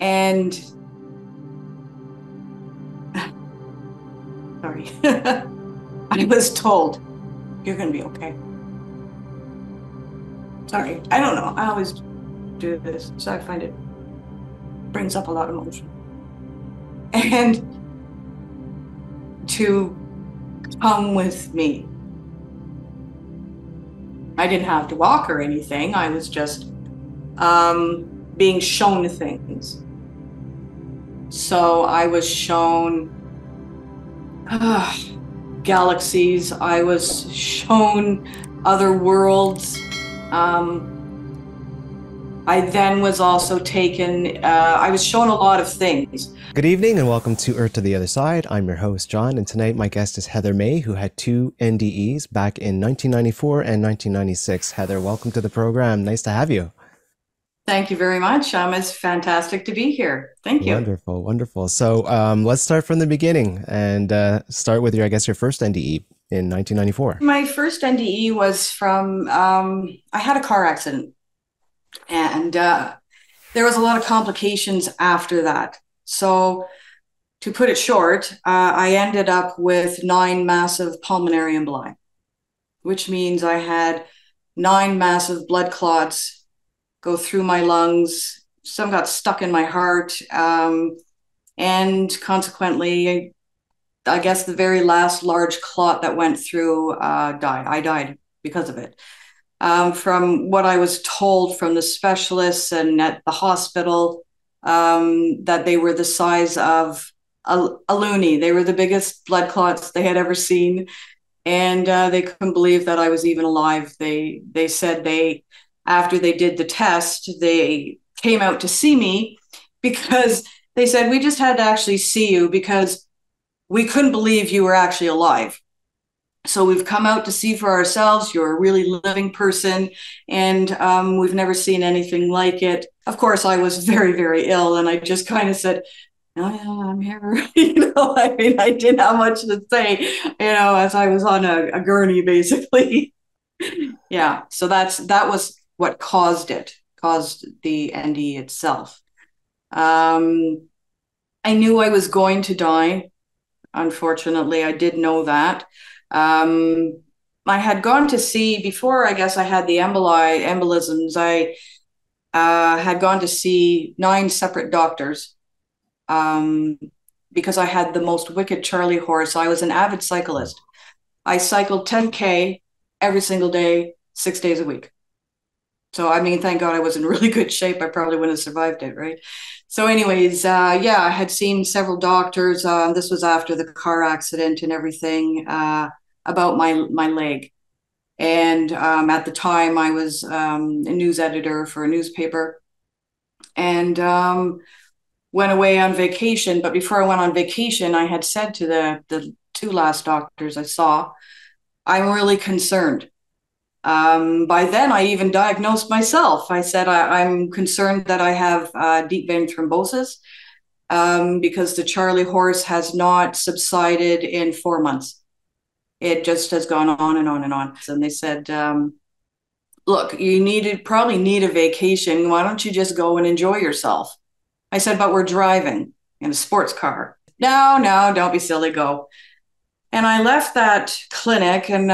And sorry, I was told, you're going to be okay. Sorry, I don't know. I always do this, so I find it brings up a lot of emotion. And to come with me. I didn't have to walk or anything. I was just being shown things. So I was shown galaxies. I was shown other worlds. I then was also taken, I was shown a lot of things. Good evening and welcome to Earth to the Other Side. I'm your host, John, and tonight my guest is Heather May, who had two NDEs back in 1994 and 1996. Heather, welcome to the program. Nice to have you. Thank you very much. It's fantastic to be here. Thank you. Wonderful, wonderful. So let's start from the beginning and start with your first NDE in 1994. My first NDE was from, I had a car accident. And there was a lot of complications after that. So to put it short, I ended up with 9 massive pulmonary emboli, which means I had 9 massive blood clots go through my lungs. Some got stuck in my heart. And consequently, I guess the very last large clot that went through died. I died because of it. From what I was told from the specialists and at the hospital, that they were the size of a loony. They were the biggest blood clots they had ever seen. And they couldn't believe that I was even alive. They said after they did the test, they came out to see me because they said, we just had to actually see you because we couldn't believe you were actually alive. So we've come out to see for ourselves. You're a really living person, and we've never seen anything like it. Of course, I was very, very ill, and I just kind of said, "Oh yeah, I'm here." I mean, I didn't have much to say, as I was on a gurney, basically. Yeah, so that was what caused the NDE itself. I knew I was going to die. Unfortunately, I did know that. I had gone to see, before I guess I had the embolisms, I had gone to see 9 separate doctors because I had the most wicked Charlie horse. I was an avid cyclist. I cycled 10K every single day, 6 days a week. So, I mean, thank God I was in really good shape. I probably wouldn't have survived it, right? So anyways, yeah, I had seen several doctors. This was after the car accident and everything, about my leg. And at the time, I was a news editor for a newspaper and went away on vacation. But before I went on vacation, I had said to the 2 last doctors I saw, I'm really concerned. By then, I even diagnosed myself. I said, I'm concerned that I have deep vein thrombosis because the Charlie horse has not subsided in 4 months. It just has gone on and on and on. And they said, look, you probably need a vacation. Why don't you just go and enjoy yourself? I said, but we're driving in a sports car. No, don't be silly, go. And I left that clinic, and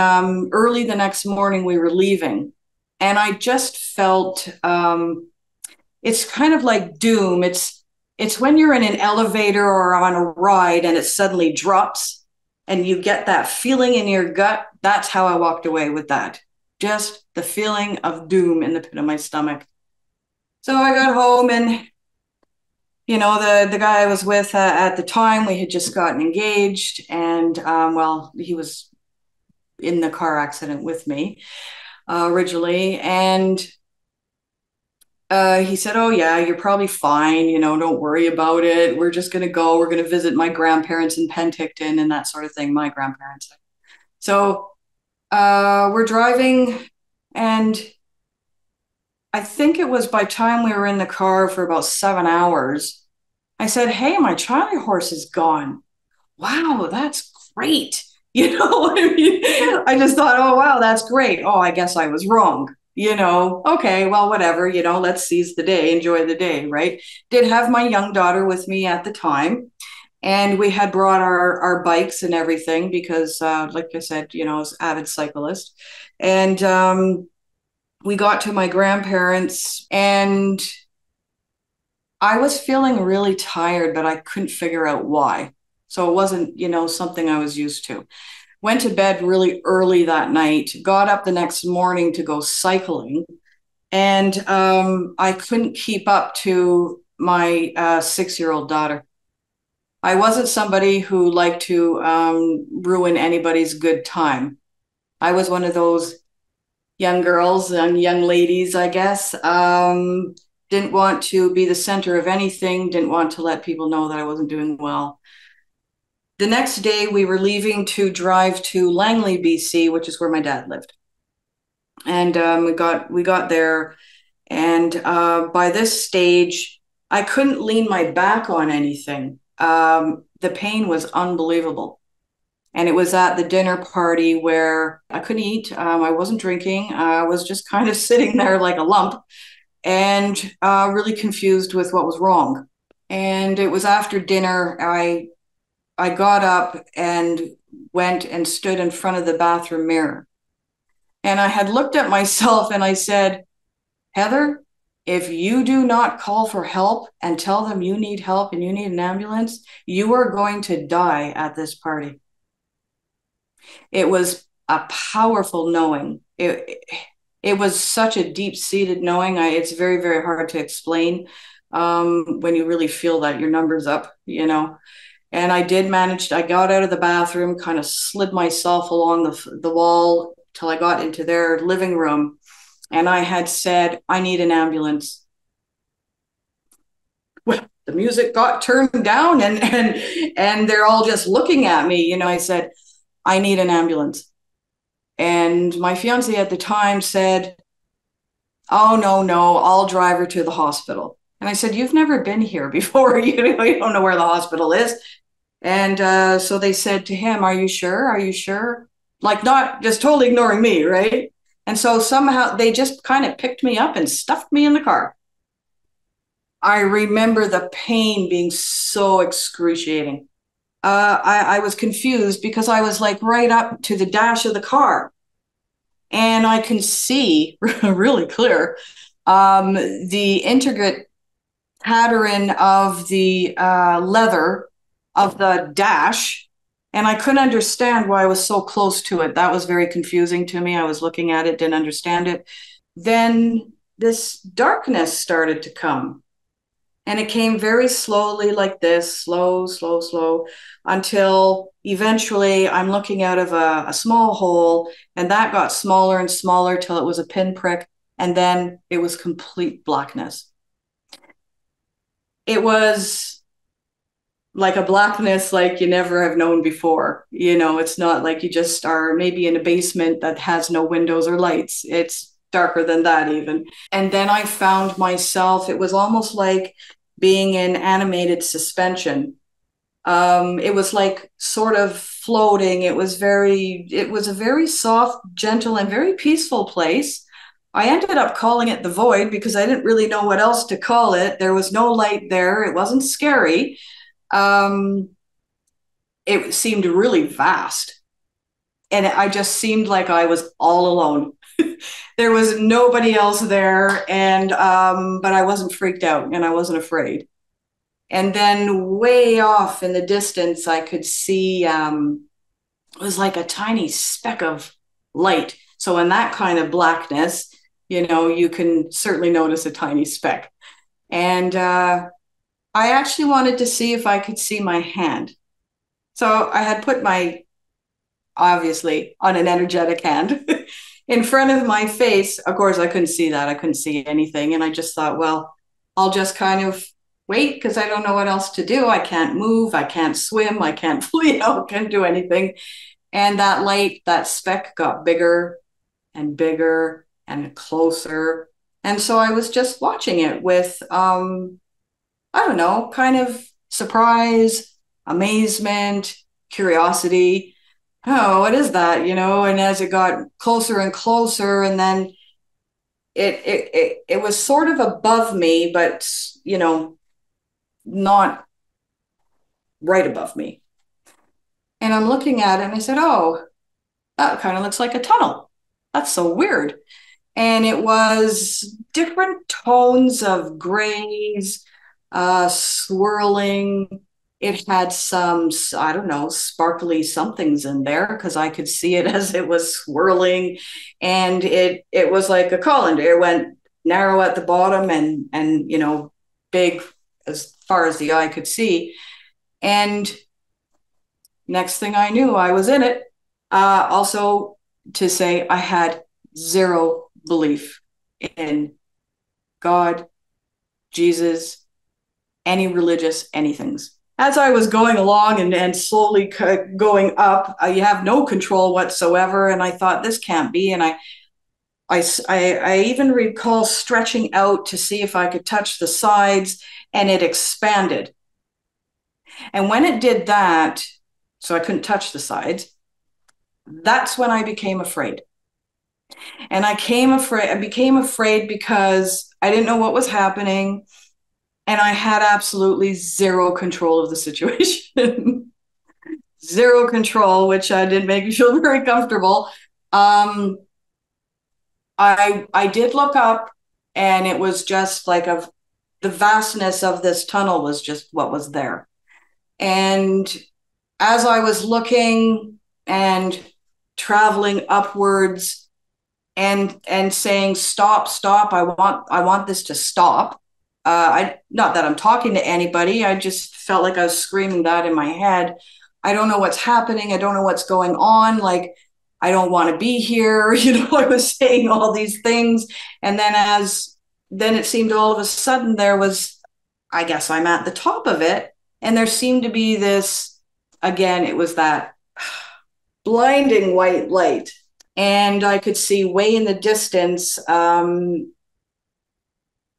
early the next morning we were leaving. And I just felt, it's kind of like doom. It's when you're in an elevator or on a ride and it suddenly drops and you get that feeling in your gut. That's how I walked away with that. Just the feeling of doom in the pit of my stomach. So I got home and the guy I was with at the time, we had just gotten engaged, and he was in the car accident with me originally, and he said, "Oh yeah, you're probably fine. Don't worry about it. We're just gonna go. We're gonna visit my grandparents in Penticton and that sort of thing. My grandparents." So we're driving, and I think it was by time we were in the car for about 7 hours, I said, "Hey, my Charlie horse is gone. Wow, that's great." You know what I mean? I just thought, oh, wow, that's great. Oh, I guess I was wrong. Okay, well, whatever, let's seize the day, enjoy the day, right? Did have my young daughter with me at the time. And we had brought our bikes and everything because, like I said, I was an avid cyclist. And we got to my grandparents, and I was feeling really tired, but I couldn't figure out why. So it wasn't, something I was used to. Went to bed really early that night, got up the next morning to go cycling, and I couldn't keep up to my 6-year-old daughter. I wasn't somebody who liked to ruin anybody's good time. I was one of those young girls and young ladies, I guess. Didn't want to be the center of anything, didn't want to let people know that I wasn't doing well. The next day, we were leaving to drive to Langley, BC, which is where my dad lived. And we got there, and by this stage, I couldn't lean my back on anything. The pain was unbelievable. And it was at the dinner party where I couldn't eat. I wasn't drinking. I was just kind of sitting there like a lump and really confused with what was wrong. And it was after dinner, I got up and went and stood in front of the bathroom mirror. And I had looked at myself and I said, Heather, if you do not call for help and tell them you need help and you need an ambulance, you are going to die at this party. It was a powerful knowing. It was such a deep-seated knowing. It's very, very hard to explain when you really feel that your number's up. And I did manage, I got out of the bathroom, kind of slid myself along the wall till I got into their living room. And I had said, I need an ambulance. Well, the music got turned down and they're all just looking at me. I said, I need an ambulance. And my fiance at the time said, oh, no, I'll drive her to the hospital. And I said, you've never been here before. You don't know where the hospital is. And so they said to him, are you sure? Are you sure? Like, not just totally ignoring me, right? And so somehow they just kind of picked me up and stuffed me in the car. I remember the pain being so excruciating. I was confused because I was like right up to the dash of the car. And I can see really clear the intricate pattern of the leather of the dash. And I couldn't understand why I was so close to it. That was very confusing to me. I was looking at it, didn't understand it. Then this darkness started to come. And it came very slowly like this, slow, slow, slow, until eventually I'm looking out of a small hole, and that got smaller and smaller till it was a pinprick, and then it was complete blackness. It was like a blackness like you never have known before. It's not like you just are maybe in a basement that has no windows or lights. It's darker than that even. And then I found myself, it was almost like being in animated suspension. It was like sort of floating. It was a very soft, gentle, and very peaceful place. I ended up calling it the void because I didn't really know what else to call it. There was no light there. It wasn't scary. It seemed really vast. And I just seemed like I was all alone. There was nobody else there, and but I wasn't freaked out and I wasn't afraid. And then way off in the distance, I could see it was like a tiny speck of light. So in that kind of blackness, you can certainly notice a tiny speck. And I actually wanted to see if I could see my hand. So I had put obviously, on an energetic hand in front of my face. Of course, I couldn't see that. I couldn't see anything. And I just thought, well, I'll just kind of wait because I don't know what else to do. I can't move. I can't swim. I can't, can't do anything. And that light, that speck got bigger and bigger and closer. And so I was just watching it with, I don't know, kind of surprise, amazement, curiosity. Oh, what is that? And as it got closer and closer, and then it was sort of above me, but not right above me. And I'm looking at it and I said, oh, that kind of looks like a tunnel. That's so weird. And it was different tones of grays, swirling. It had some, I don't know, sparkly somethings in there because I could see it as it was swirling, and it was like a colander. It went narrow at the bottom and big as far as the eye could see. And next thing I knew, I was in it. Also, to say I had zero belief in God, Jesus, any religious anythings. As I was going along and slowly going up, you have no control whatsoever. And I thought, this can't be. And I even recall stretching out to see if I could touch the sides, and it expanded. And when it did that, so I couldn't touch the sides, that's when I became afraid. And I became afraid because I didn't know what was happening. And I had absolutely zero control of the situation. Zero control, which didn't make me feel very comfortable. Um, I did look up, and it was just like the vastness of this tunnel was just what was there. And as I was looking and traveling upwards and saying, stop, stop, I want this to stop. I not that I'm talking to anybody, I just felt like I was screaming that in my head. I don't know what's happening, I don't know what's going on, like I don't want to be here. I was saying all these things. And then it seemed all of a sudden there was, I guess I'm at the top of it, and there seemed to be this, again, it was that blinding white light. And I could see way in the distance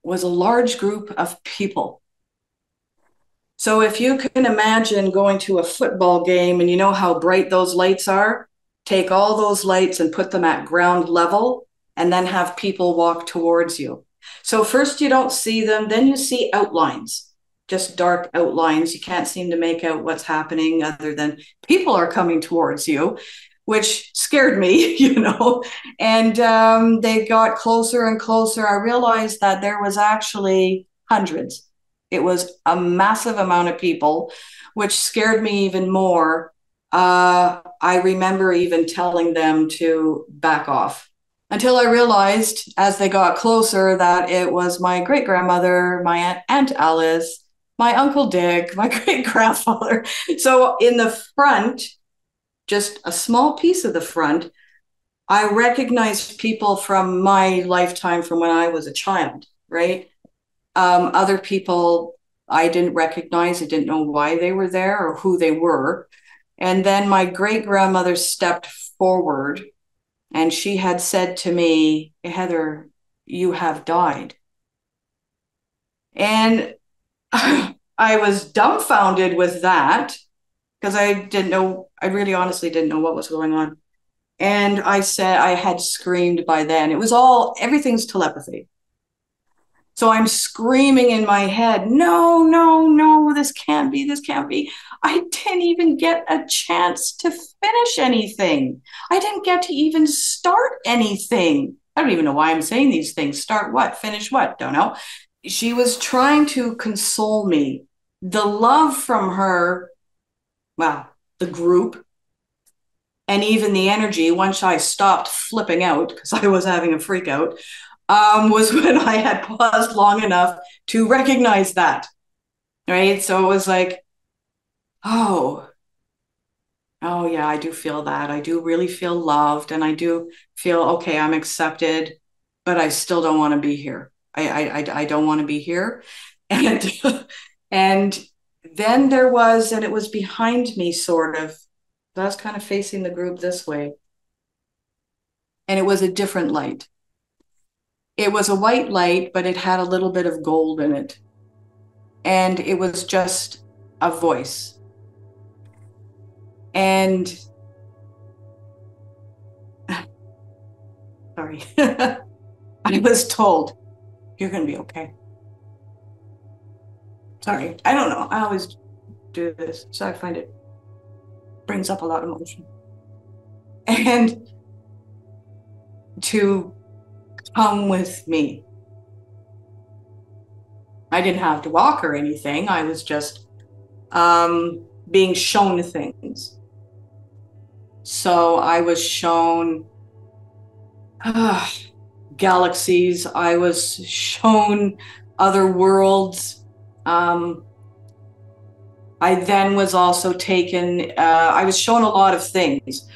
was a large group of people. So if you can imagine going to a football game and you know how bright those lights are, take all those lights and put them at ground level and then have people walk towards you. So first you don't see them, then you see outlines, just dark outlines. You can't seem to make out what's happening other than people are coming towards you, which scared me, And they got closer and closer. I realized that there was actually hundreds. It was a massive amount of people, which scared me even more. I remember even telling them to back off until I realized as they got closer that it was my great grandmother, my Aunt Alice, my Uncle Dick, my great grandfather. So in the front, just a small piece of the front, I recognized people from my lifetime from when I was a child, right? Other people I didn't recognize. I didn't know why they were there or who they were. And then my great grandmother stepped forward and she had said to me, Heather, you have died. And I was dumbfounded with that because I really honestly didn't know what was going on. And I said, I had screamed by then. Everything's telepathy. So I'm screaming in my head, no, no, no, this can't be, this can't be. I didn't even get a chance to finish anything. I didn't get to even start anything. I don't even know why I'm saying these things. Start what? Finish what? Don't know. She was trying to console me. The love from her, well, the group, and even the energy, once I stopped flipping out because I was having a freak out, was when I had paused long enough to recognize that, right? So it was like, oh, oh yeah, I do feel that. I do really feel loved, and I do feel okay. I'm accepted, but I still don't want to be here. I don't want to be here, and and then and it was behind me, sort of. So I was kind of facing the group this way, and it was a different light. It was a white light, but it had a little bit of gold in it. And it was just a voice. And sorry, I was told, you're going to be okay. Sorry, I don't know. I always do this, so I find it brings up a lot of emotion. And to come with me. I didn't have to walk or anything. I was just being shown things. So I was shown galaxies. I was shown other worlds. I then was also taken, I was shown a lot of things,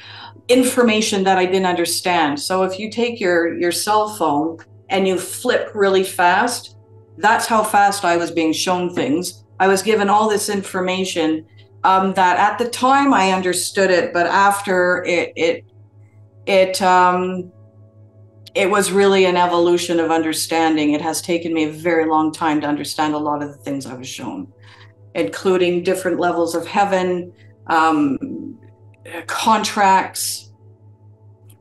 information that I didn't understand. So if you take your cell phone and you flip really fast, that's how fast I was being shown things. I was given all this information that at the time I understood it, but after it was really an evolution of understanding. It has taken me a very long time to understand a lot of the things I was shown, including different levels of heaven, contracts,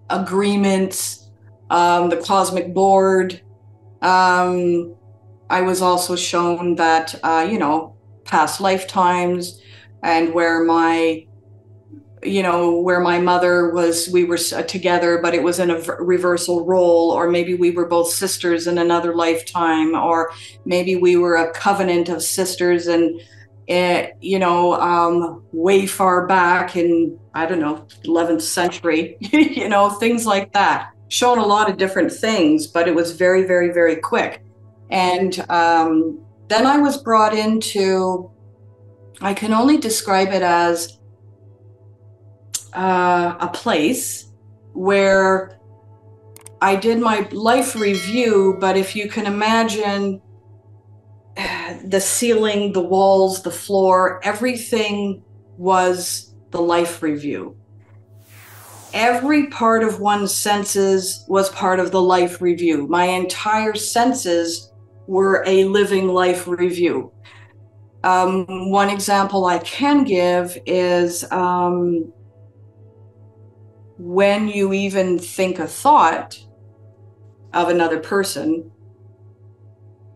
agreements, the cosmic board. I was also shown that, past lifetimes, and where my mother was, we were together, but it was in a reversal role, or maybe we were both sisters in another lifetime, or maybe we were a covenant of sisters and way far back in, I don't know, 11th century, things like that. Shown a lot of different things, but it was very, very, very quick. And then I was brought into, I can only describe it as a place where I did my life review, but if you can imagine the ceiling, the walls, the floor, everything was the life review. Every part of one's senses was part of the life review. My entire senses were a living life review. One example I can give is when you even think a thought of another person,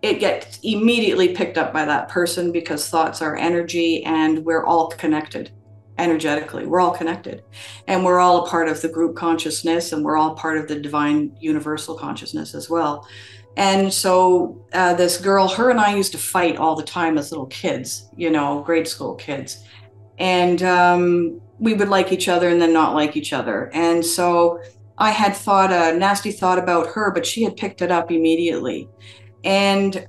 it gets immediately picked up by that person, because thoughts are energy and we're all connected energetically. We're all connected, and we're all a part of the group consciousness, and we're all part of the divine universal consciousness as well. And so this girl, her and I used to fight all the time as little kids, grade school kids. And we would like each other and then not like each other. And so I had thought a nasty thought about her, but she had picked it up immediately. And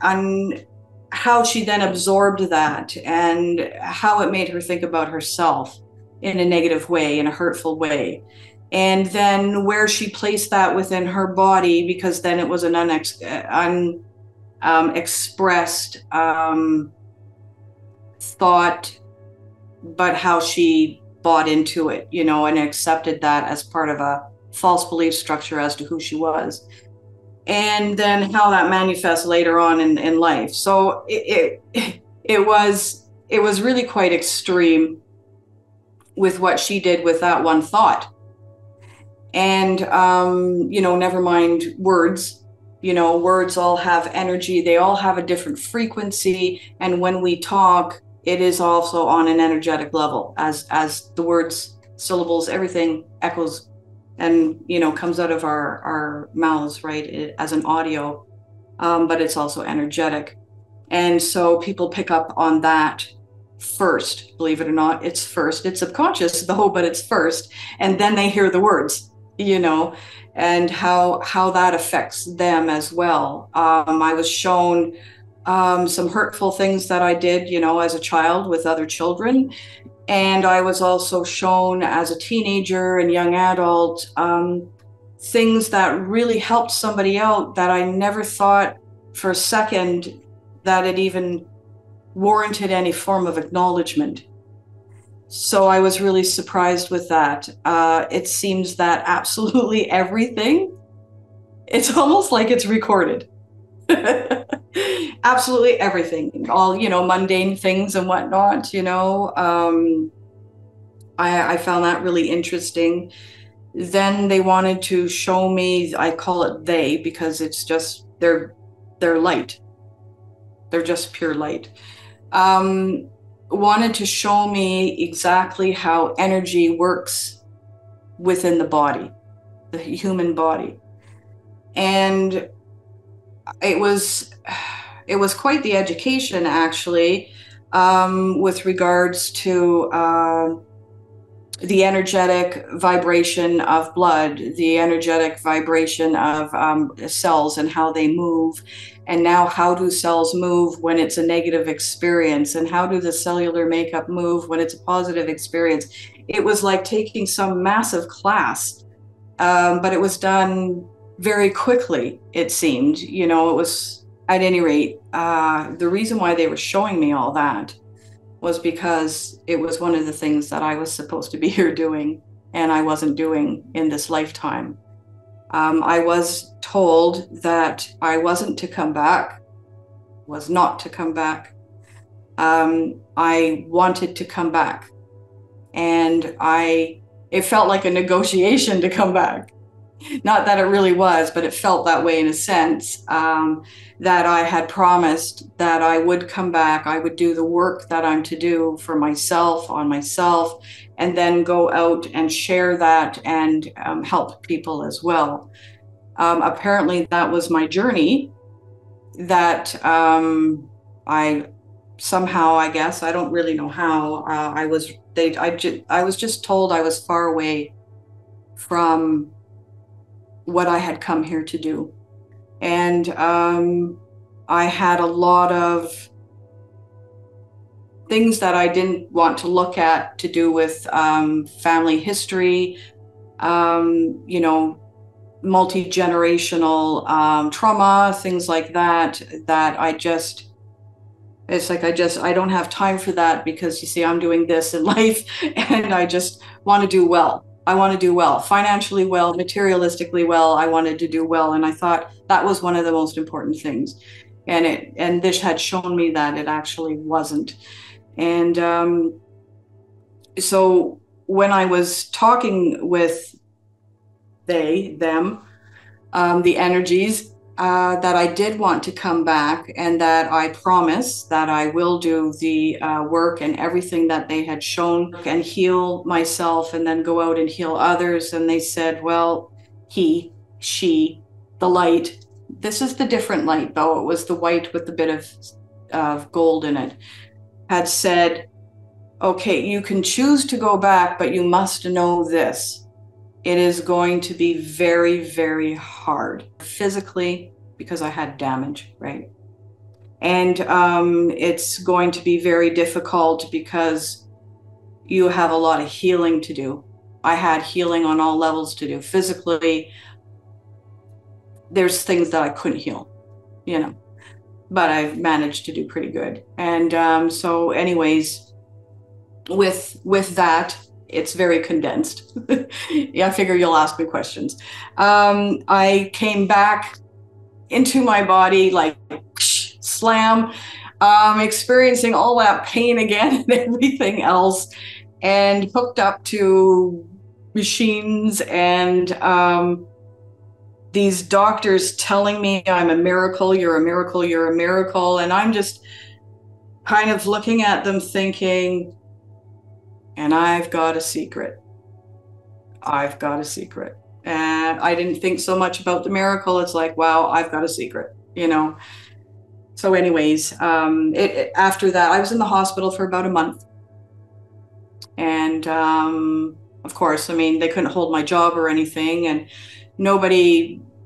how she then absorbed that, and how it made her think about herself in a negative way, in a hurtful way. And then where she placed that within her body, because then it was an unexpressed thought, but how she bought into it, and accepted that as part of a false belief structure as to who she was. And then how that manifests later on in life. So it was really quite extreme with what she did with that one thought. And never mind words. Words all have energy. They all have a different frequency. And when we talk, it is also on an energetic level, as the words, syllables, everything echoes and comes out of our mouths, right, as an audio, but it's also energetic. And so people pick up on that first, believe it or not. It's first. It's subconscious though, but it's first, and then they hear the words, and how that affects them as well. I was shown some hurtful things that I did, as a child with other children. And I was also shown as a teenager and young adult things that really helped somebody out that I never thought for a second that it even warranted any form of acknowledgement. So I was really surprised with that. It seems that absolutely everything, it's almost like it's recorded. Absolutely everything, all mundane things and whatnot. I found that really interesting. Then they wanted to show me, I call it they because it's just they're light. They're just pure light. Um, Wanted to show me exactly how energy works within the body, the human body. And it was quite the education actually, with regards to the energetic vibration of blood, the energetic vibration of cells and how they move. And now, how do cells move when it's a negative experience? And how do the cellular makeup move when it's a positive experience? It was like taking some massive class, but it was done very quickly, it seemed. You know, it was, at any rate, the reason why they were showing me all that was because it was one of the things that I was supposed to be here doing and I wasn't doing in this lifetime. I was told that I wasn't to come back, was not to come back. I wanted to come back, and it felt like a negotiation to come back. Not that it really was, but it felt that way in a sense, that I had promised that I would come back, I would do the work that I'm to do for myself, on myself, and then go out and share that and help people as well. Apparently, that was my journey that I somehow, I guess, I don't really know how, I was just told I was far away from what I had come here to do. And I had a lot of things that I didn't want to look at to do with family history, you know, multi-generational trauma, things like that, that it's like I don't have time for that because, you see, I'm doing this in life and I just want to do well. I want to do well, financially well, materialistically well. I wanted to do well. And I thought that was one of the most important things. And this had shown me that it actually wasn't. And so when I was talking with them, the energies, that I did want to come back and that I promise that I will do the work and everything that they had shown and heal myself and then go out and heal others. And they said, well, she, the light, this is the different light though, it was the white with the bit of gold in it, had said, okay, you can choose to go back, but you must know this. It is going to be very, very hard physically because I had damage, right? And it's going to be very difficult because you have a lot of healing to do. I had healing on all levels to do. Physically, there's things that I couldn't heal, you know, but I've managed to do pretty good. And so anyways, with that, it's very condensed. Yeah, I figure you'll ask me questions. I came back into my body like slam, experiencing all that pain again and everything else, and hooked up to machines and these doctors telling me I'm a miracle, you're a miracle, you're a miracle. And I'm just kind of looking at them thinking, and I've got a secret. I've got a secret. And I didn't think so much about the miracle. It's like, wow, I've got a secret, you know? So anyways, after that, I was in the hospital for about a month. And of course, I mean, they couldn't hold my job or anything. And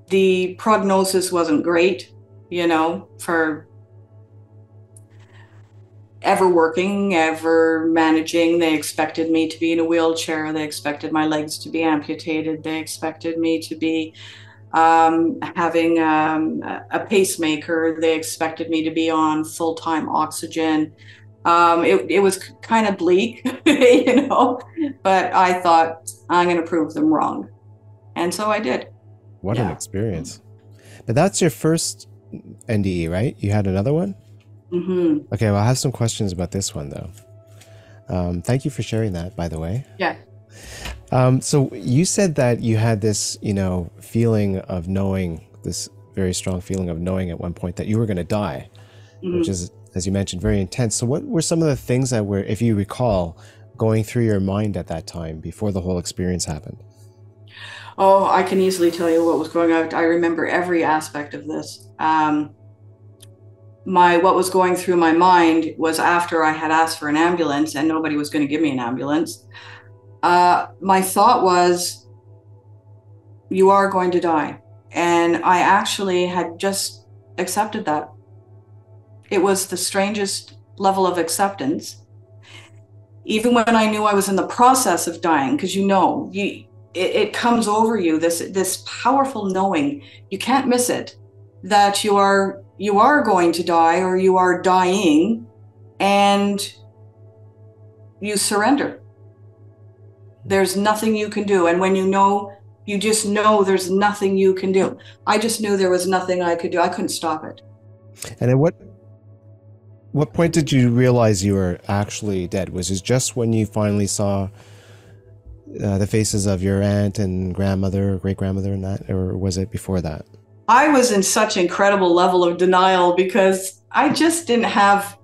the prognosis wasn't great, you know, for ever working, ever managing. They expected me to be in a wheelchair. They expected my legs to be amputated. They expected me to be having a pacemaker. They expected me to be on full-time oxygen. It was kind of bleak, you know, but I thought I'm going to prove them wrong. And so I did. What an experience. But that's your first NDE, right? You had another one? Mm-hmm. Okay, well, I have some questions about this one, though. Thank you for sharing that, by the way. Yeah. So you said that you had this, feeling of knowing, this very strong feeling of knowing at one point that you were going to die, which Mhm. is, as you mentioned, very intense. So what were some of the things that were, if you recall, going through your mind at that time before the whole experience happened? Oh, I can easily tell you what was going on. I remember every aspect of this. My what was going through my mind was after I had asked for an ambulance and nobody was going to give me an ambulance. My thought was, "You are going to die," and I actually had just accepted that. It was the strangest level of acceptance, even when I knew I was in the process of dying, because it comes over you, this powerful knowing, you can't miss it, that you are going to die or you are dying, and you surrender. There's nothing you can do. And when you just know there's nothing you can do. I just knew there was nothing I could do. I couldn't stop it. And at what point did you realize you were actually dead? Was it just when you finally saw the faces of your aunt and grandmother, great grandmother, and that, or was it before that? I was in such incredible level of denial because I just didn't have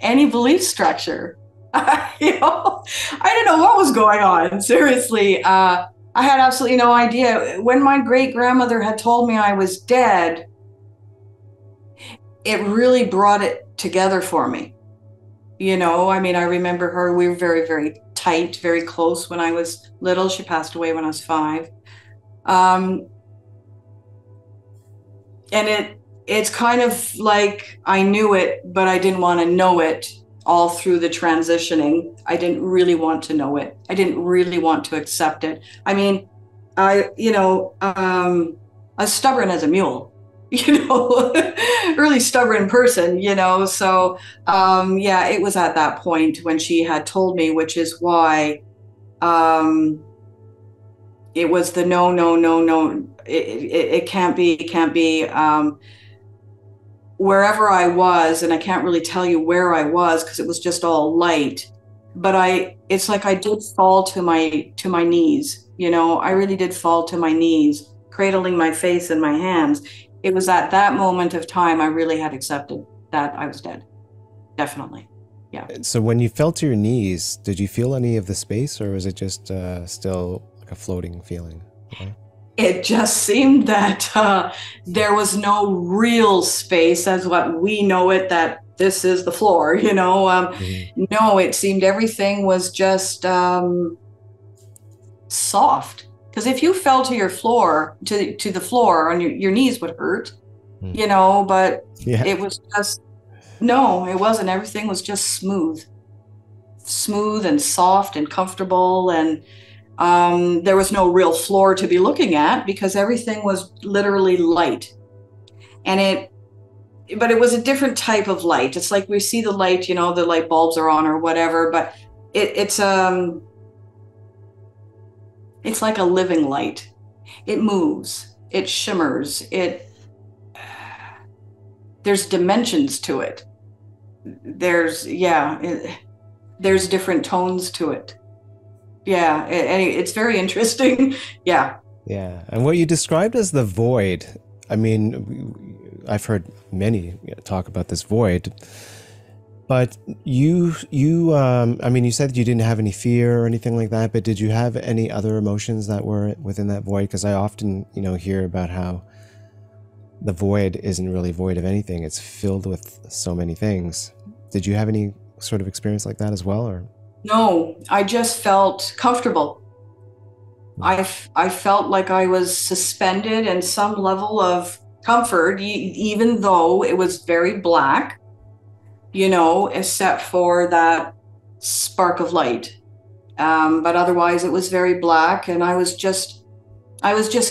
any belief structure. I didn't know what was going on. Seriously, I had absolutely no idea. When my great grandmother had told me I was dead, it really brought it together for me. I mean, I remember her. We were very, very tight, very close when I was little. She passed away when I was 5. Um, and it's kind of like I knew it, but I didn't want to know it all through the transitioning. I didn't really want to know it. I didn't really want to accept it. I mean, I was stubborn as a mule, really stubborn person, So, yeah, it was at that point when she had told me, which is why um, it was the no, no, no, no. It can't be, it can't be. Wherever I was, and I can't really tell you where I was because it was just all light, but it's like I did fall to my knees, I really did fall to my knees, cradling my face in my hands. It was at that moment of time I really had accepted that I was dead. Definitely. Yeah. So when you fell to your knees, did you feel any of the space, or was it just still like a floating feeling? Yeah. It just seemed that there was no real space as what we know it, that this is the floor, Mhm. No, it seemed everything was just soft. Because if you fell to your floor, to the floor, on your knees would hurt, Mm. but Yeah. it was just, no, it wasn't. Everything was just smooth and soft and comfortable. And there was no real floor to be looking at because everything was literally light. And but it was a different type of light. It's like we see the light, the light bulbs are on or whatever, but it's like a living light. It moves, it shimmers, there's dimensions to it. There's different tones to it. Yeah, it's very interesting. Yeah. Yeah. And what you described as the void, I mean, I've heard many talk about this void, but I mean, you said you didn't have any fear or anything like that, but did you have any other emotions that were within that void? Because I often, hear about how the void isn't really void of anything. It's filled with so many things. Did you have any sort of experience like that as well, or? No, I just felt comfortable. I felt like I was suspended in some level of comfort, even though it was very black, except for that spark of light. But otherwise, it was very black, and I was just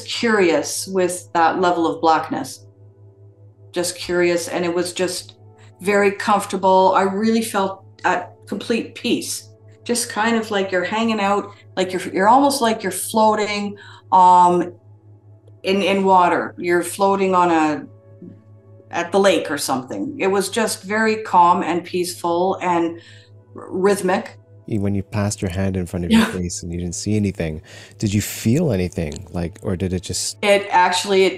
curious with that level of blackness. Just curious, and it was just very comfortable. I really felt at complete peace. Just kind of like you're hanging out, like you're almost like you're floating in water. You're floating at the lake or something. It was just very calm and peaceful and rhythmic. when you passed your hand in front of your Yeah. face and you didn't see anything, did you feel anything? Like, or did it just? It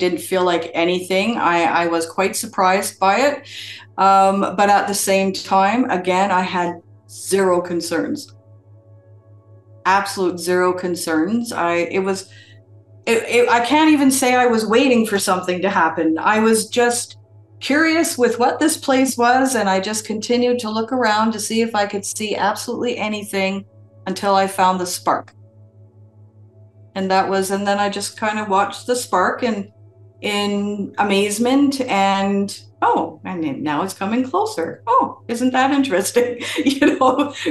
didn't feel like anything. I was quite surprised by it. But at the same time, again, I had zero concerns, absolute zero concerns. I can't even say I was waiting for something to happen. I was just curious with what this place was, and I just continued to look around to see if I could see absolutely anything until I found the spark. And then I just kind of watched the spark and in amazement and oh, and now it's coming closer. Oh, isn't that interesting?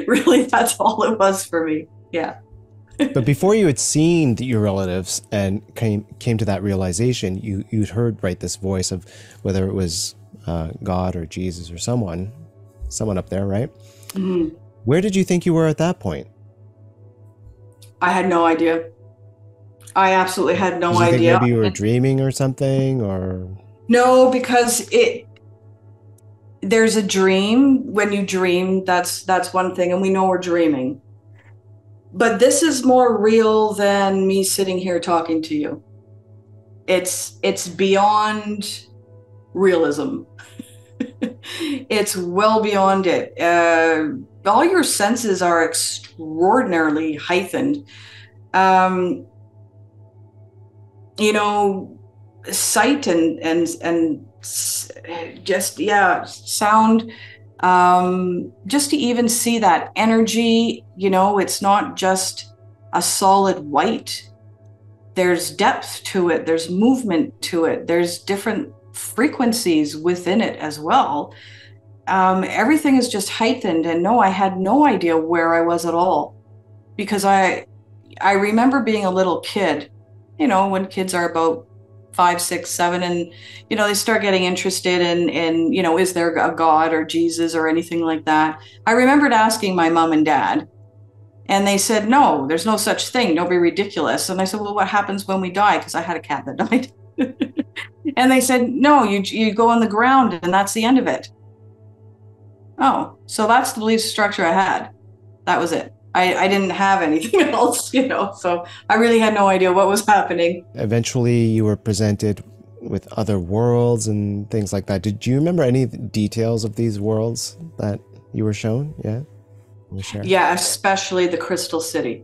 Really, that's all it was for me. Yeah. But before you had seen your relatives and came to that realization, you'd heard right this voice of whether it was God or Jesus or someone up there, right? Mhm. Where did you think you were at that point? I had no idea. I absolutely had Did no you think idea. maybe you were dreaming or something, or? No, because it there's a dream. When you dream, that's one thing, and we know we're dreaming. But this is more real than me sitting here talking to you. It's beyond realism. It's well beyond it. All your senses are extraordinarily heightened. Um, you know, sight and just yeah, sound. Just to even see that energy, it's not just a solid white. There's depth to it. There's movement to it. There's different frequencies within it as well. Everything is just heightened. And no, I had no idea where I was at all because I remember being a little kid, when kids are about 5, 6, 7, and they start getting interested in is there a God or Jesus or anything like that. I remembered asking my mom and dad, and they said, no, there's no such thing. Don't be ridiculous. And I said, well, what happens when we die? Because I had a cat that died. And they said, no, you go on the ground and that's the end of it. Oh, so that's the belief structure I had. That was it. I didn't have anything else, so I really had no idea what was happening. Eventually, you were presented with other worlds and things like that. Did you remember any details of these worlds that you were shown? Yeah, can you share? Yeah, especially the Crystal City.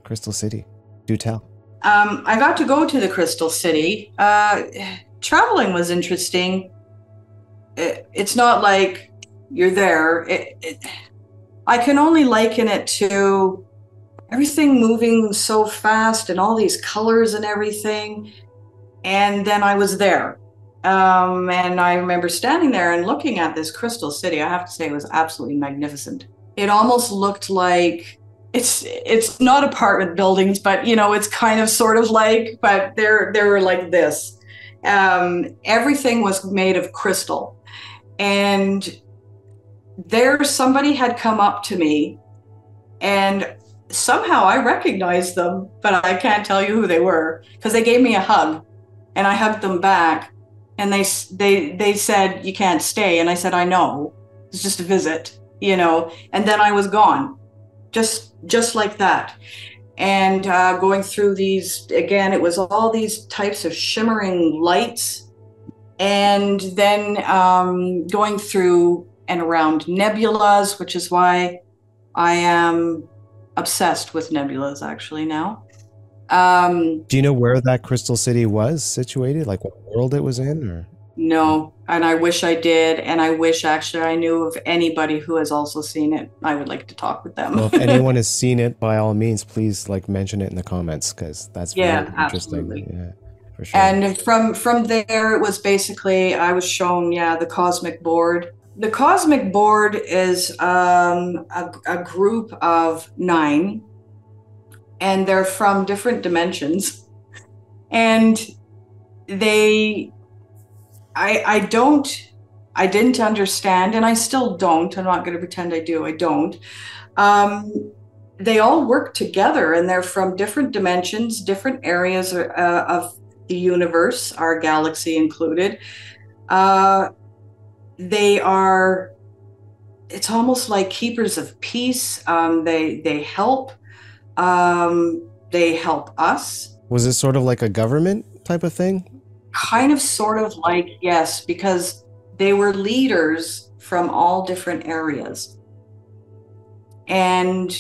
Crystal City. Do tell. I got to go to the Crystal City. Traveling was interesting. It's not like you're there. I can only liken it to everything moving so fast and all these colors and everything. And then I was there. And I remember standing there and looking at this Crystal City. I have to say it was absolutely magnificent. It almost looked like it's not apartment buildings, but it's kind of sort of like, but they're like this. Everything was made of crystal. And somebody had come up to me and somehow I recognized them, but I can't tell you who they were because they gave me a hug and I hugged them back and they said, you can't stay. And I said, I know, it's just a visit, and then I was gone, just like that. And going through these, again, it was all these types of shimmering lights. And then going through and around nebulas, which is why I am obsessed with nebulas actually now. Do you know where that Crystal City was situated? Like what world it was in, or? No, and I wish I did. And I wish actually I knew of anybody who has also seen it. I would like to talk with them. Well, if anyone has seen it, by all means, please mention it in the comments because that's Yeah, very interesting. absolutely. Yeah, for sure. And from there, it was basically, I was shown, the cosmic board. The cosmic board is a group of 9, and they're from different dimensions. And I didn't understand, and I still don't. I'm not going to pretend I do. I don't. They all work together, and they're from different dimensions, different areas of the universe, our galaxy included. They are it's almost like keepers of peace. They help us. Was it sort of like a government type of thing? Kind of, sort of like, yes, because they were leaders from all different areas. And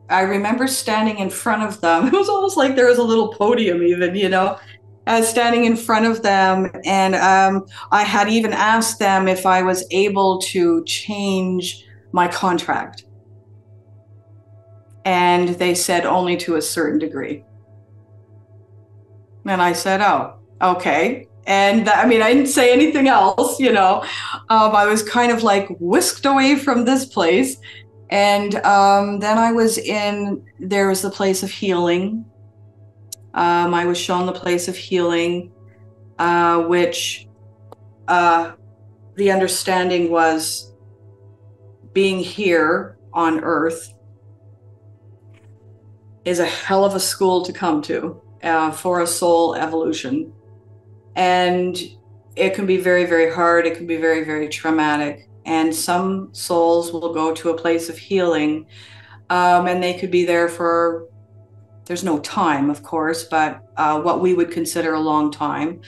I remember standing in front of them. It was almost like there was a little podium, even, standing in front of them. And I had even asked them if I was able to change my contract. And they said only to a certain degree. And I said, oh, okay. And I mean, I didn't say anything else. I was kind of like whisked away from this place. And then there was the place of healing. I was shown the place of healing, which the understanding was being here on Earth is a hell of a school to come to for a soul evolution. And it can be very, very hard. It can be very, very traumatic. And some souls will go to a place of healing, and they could be there for, there's no time, of course, but what we would consider a long time.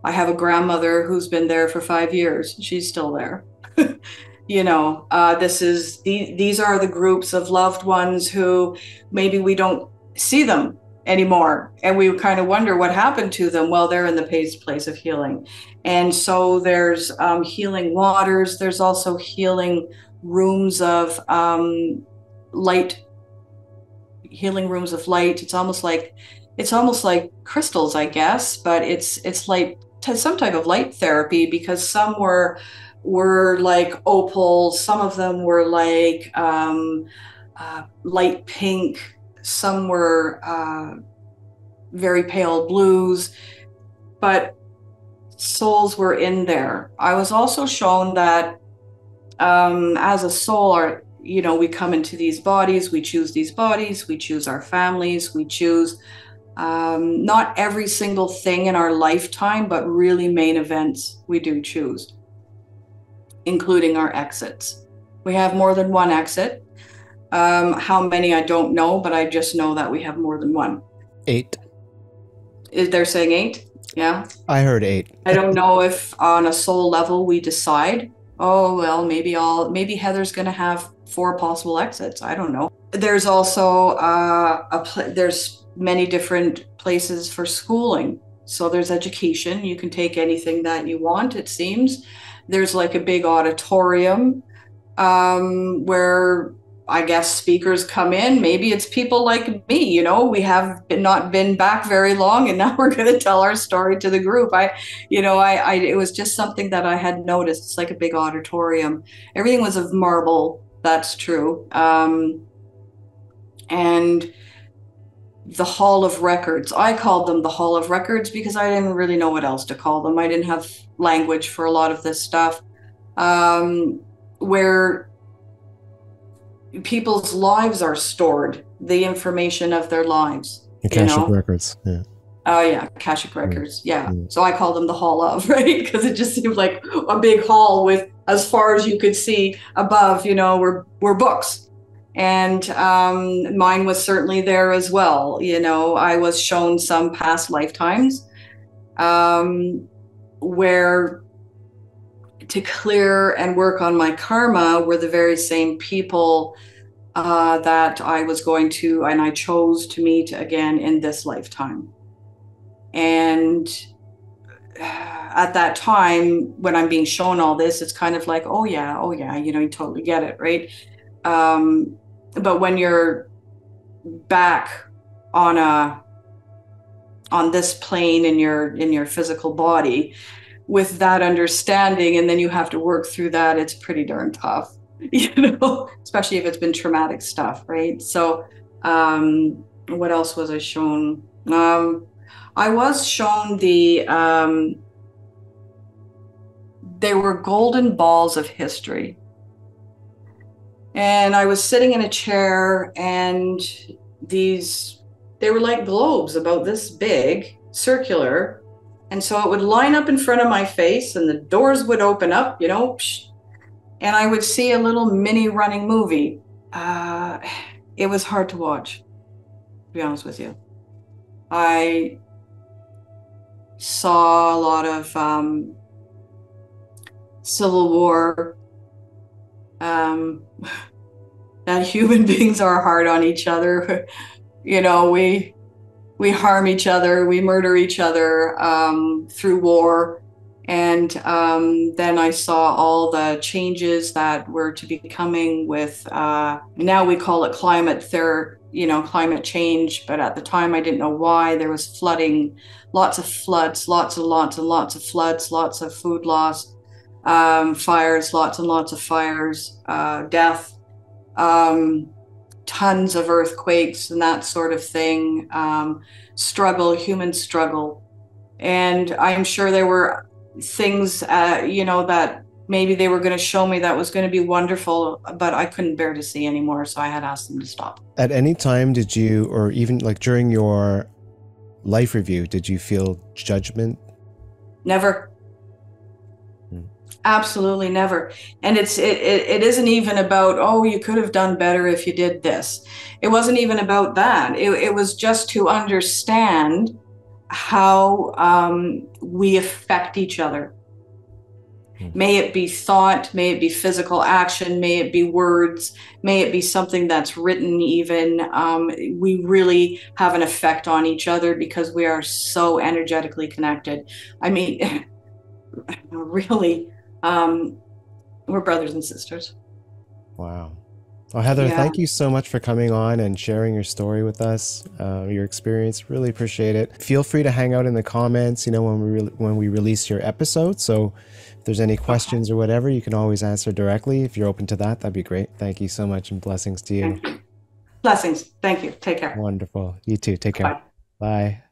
I have a grandmother who's been there for 5 years. She's still there. These are the groups of loved ones who maybe we don't see them anymore, and we kind of wonder what happened to them. Well, they're in the place of healing. And so there's healing waters. There's also healing rooms of light, healing rooms of light. It's almost like crystals, I guess, but it's like some type of light therapy, because some were like opals, some of them were like light pink, some were very pale blues, but souls were in there. I was also shown that as a soul, we come into these bodies, we choose these bodies, we choose our families, we choose not every single thing in our lifetime, but really main events we do choose, including our exits. We have more than one exit. How many, I don't know, but I just know that we have more than one. 8. They're saying 8? Yeah. I heard 8. I don't know if on a soul level we decide, oh, well, maybe Heather's going to have 4 possible exits. I don't know. There's also there's many different places for schooling. So there's education. You can take anything that you want, it seems. There's like a big auditorium where I guess speakers come in. Maybe it's people like me, we have not been back very long, and now we're going to tell our story to the group. It was just something that I had noticed. It's like a big auditorium. Everything was of marble. That's true. And the Hall of Records. I called them the Hall of Records because I didn't really know what else to call them. I didn't have language for a lot of this stuff, where people's lives are stored, the information of their lives. Akashic records, yeah. Oh yeah, Akashic records, yeah. So I call them the Hall of, right? Because it just seemed like a big hall with, as far as you could see above, were books. And mine was certainly there as well. I was shown some past lifetimes where to clear and work on my karma were the very same people that I was going to, and I chose to meet again in this lifetime. And at that time, when I'm being shown all this, it's kind of like, oh yeah, you totally get it, right? But when you're back on this plane in your physical body with that understanding, and then you have to work through that, it's pretty darn tough, especially if it's been traumatic stuff, right? So what else was I shown? I was shown they were golden balls of history. And I was sitting in a chair, and they were like globes about this big, circular. And so it would line up in front of my face, and the doors would open up, and I would see a little mini running movie. Uh, it was hard to watch, to be honest with you. I saw a lot of Civil War, um, that human beings are hard on each other. You know, we harm each other, we murder each other through war. And then I saw all the changes that were to be coming with, now we call it climate change. But at the time, I didn't know why. There was flooding, lots of floods, lots of floods, lots of food loss, fires, lots and lots of fires, death. Um, Tons of earthquakes and that sort of thing, human struggle. And I'm sure there were things, that maybe they were going to show me that was going to be wonderful, but I couldn't bear to see anymore. So I had asked them to stop. At any time, did you, or even like during your life review, did you feel judgment? Never. Hmm. Absolutely never. And it isn't even about, oh, you could have done better if you did this. It wasn't even about that. It was just to understand how we affect each other. Hmm. May it be thought, may it be physical action, may it be words, may it be something that's written, even. We really have an effect on each other because we are so energetically connected. I mean, really, we're brothers and sisters. Wow. Well, Heather, Yeah. thank you so much for coming on and sharing your story with us, your experience. Really appreciate it. Feel free to hang out in the comments, when we release your episode. So if there's any Okay. questions or whatever, you can always answer directly. If you're open to that, that'd be great. Thank you so much and blessings to you. Thank you. Blessings. Thank you. Take care. Wonderful. You too. Take care. Bye. Bye.